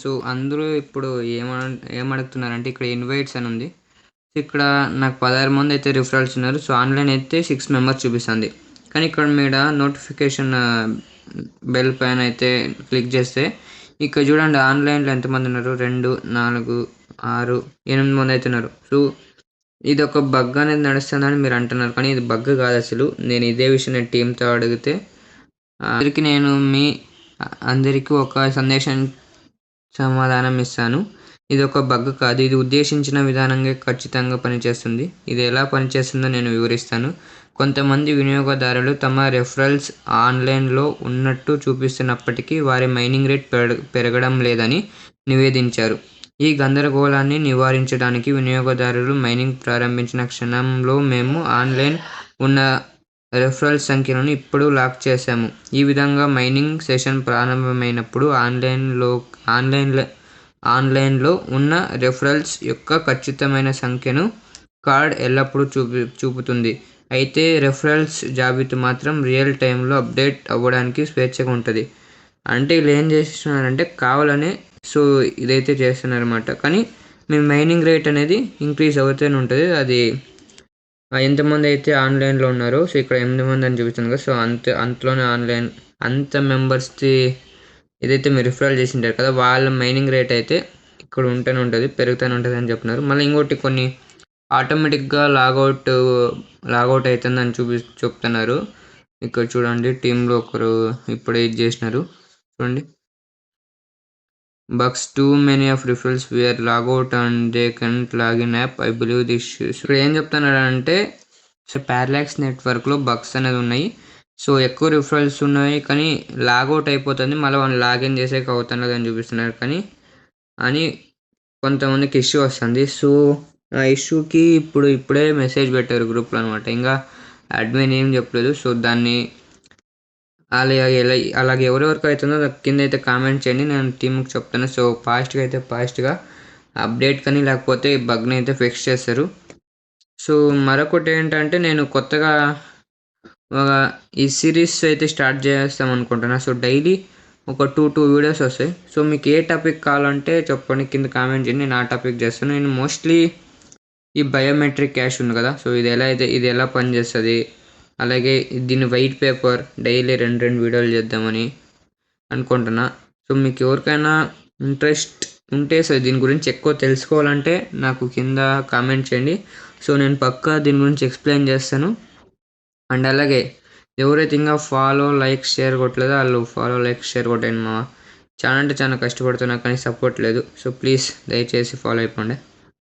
So, అందరూ ఇప్పుడు ఏమడుగుతున్నారంటే ఇక్కడ ఇన్వైట్స్ అని ఉంది. ఇక్కడ నాకు 16 మందయితే రిఫరల్స్ ఉన్నారు. సో, ఆన్‌లైన్ అయితే 6 మెంబర్స్ చూపిస్తుంది. కానీ ఇక్కడ మీడ నోటిఫికేషన్ బెల్ పైన అయితే క్లిక్ చేస్తే ఇక్కడ చూడండి ఆన్‌లైన్‌లో ఎంతమంది ఉన్నారు. 2, 4, 6, 8 మందయితే ఉన్నారు. సో, ఇదొక బగ్ అనేది నడుస్తుందని మీరు అంటున్నారు. కానీ ఇది బగ్ కాదసలు. నేను ఇదే విషయం నేను టీమ్‌తో అడిగితే అందరికీ ఒక సందేశం సమాధానం ఇస్తాను. ఇదొక బగ్ కాదు. ఇది ఉద్దేశించిన విధానంగా ఖచ్చితంగా పనిచేస్తుంది. ఇది ఎలా పనిచేస్తుందో నేను వివరిస్తాను. కొంతమంది వినియోగదారులు తమ రెఫరల్స్ ఆన్‌లైన్‌లో ఉన్నట్టు చూపిస్తున్నప్పటికీ వారి మైనింగ్ రేట్ పెరగడం లేదని నివేదించారు. ఈ గందరగోళాన్ని నివారించడానికి వినియోగదారులు మైనింగ్ ప్రారంభించిన క్షణంలో మేము ఆన్‌లైన్ ఉన్న రెఫరల్ సంఖ్యలను ఇప్పుడు లాక్ చేశాము. ఈ విధంగా మైనింగ్ సెషన్ ప్రారంభమైనప్పుడు ఆన్‌లైన్‌లో ఉన్న రెఫరల్స్ యొక్క ఖచ్చితమైన సంఖ్యను కార్డ్ ఎల్లప్పుడూ చూపుతుంది. అయితే రెఫరల్స్ జాబితా మాత్రం రియల్ టైమ్‌లో అప్డేట్ అవ్వడానికి స్వేచ్ఛగా ఉంటుంది. అంటే వీళ్ళు ఏం చేస్తున్నారంటే కావాలనే ఇదైతే చేస్తున్నారన్నమాట. కానీ మీ మైనింగ్ రేట్ అనేది ఇంక్రీజ్ అవుతూనే ఉంటుంది. అది ఎంతమంది అయితే ఆన్‌లైన్‌లో ఉన్నారో ఇక్కడ 8 మంది అని చూపిస్తుంది కదా. సో, అంతలోనే అంత మెంబర్స్‌ది ఏదైతే మీరు రిఫరల్ చేసింటారు కదా వాళ్ళ మైనింగ్ రేట్ అయితే ఇక్కడ ఉంటూనే ఉంటుంది, పెరుగుతూనే ఉంటుంది అని చెప్తున్నారు. మళ్ళీ ఇంకోటి కొన్ని ఆటోమేటిక్గా లాగౌట్ అవుతుందని చెప్తున్నారు. ఇక్కడ చూడండి టీంలో ఒకరు ఇప్పుడే ఇది చేసినారు చూడండి. Bugs too many of referrals were logout and they can't log in app. I believe this ఇక్కడ ఏం చెప్తున్నారంటే పారాలాక్స్ నెట్వర్క్లో బగ్స్ అనేది ఉన్నాయి. సో, ఎక్కువ రిఫరల్స్ ఉన్నాయి కానీ లాగౌట్ అయిపోతుంది. మళ్ళీ వాళ్ళు లాగిన్ చేసేకి అవుతున్నది అని చూపిస్తున్నారు. కానీ కొంతమందికి ఇష్యూ వస్తుంది. సో, ఆ ఇష్యూకి ఇప్పుడే మెసేజ్ పెట్టారు గ్రూప్లో అనమాట. ఇంకా అడ్మిన్ ఏం చెప్పలేదు. సో, దాన్ని అలాగే ఎవరెవరికి అవుతుందో కింద అయితే కామెంట్ చేయండి, నేను టీంకి చెప్తాను. సో, ఫాస్ట్గా అప్డేట్ కానీ లేకపోతే బగ్ని అయితే ఫిక్స్ చేస్తారు. సో, మరొకటి ఏంటంటే నేను కొత్తగా ఈ సిరీస్ అయితే స్టార్ట్ చేస్తాం అనుకుంటున్నా. సో, డైలీ ఒక 2 వీడియోస్ వస్తాయి. సో, మీకు ఏ టాపిక్ కావాలంటే చెప్పండి, కింద కామెంట్ చేయండి, నేను ఆ టాపిక్ చేస్తాను. నేను మోస్ట్లీ ఈ బయోమెట్రిక్ క్యాష్ ఉంది కదా, సో ఇది ఎలా పనిచేస్తుంది, అలాగే దీని వైట్ పేపర్ డైలీ 2 వీడియోలు చేద్దామని అనుకుంటున్నా. సో, మీకు ఎవరికైనా ఇంట్రెస్ట్ ఉంటే దీని గురించి ఎక్కువ తెలుసుకోవాలంటే నాకు కింద కామెంట్ చేయండి. సో, నేను పక్కా దీని గురించి ఎక్స్ప్లెయిన్ చేస్తాను. అండ్ అలాగే ఎవరైతే ఇంకా ఫాలో లైక్ షేర్ కొట్టలేదో వాళ్ళు ఫాలో లైక్ షేర్ కొట్టండి. మా ఛానల్ అంటే చాలా కష్టపడుతున్నా కానీ సపోర్ట్ లేదు. సో, ప్లీజ్ దయచేసి ఫాలో అయిపోండి.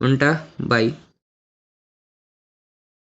ఉంటా, బై.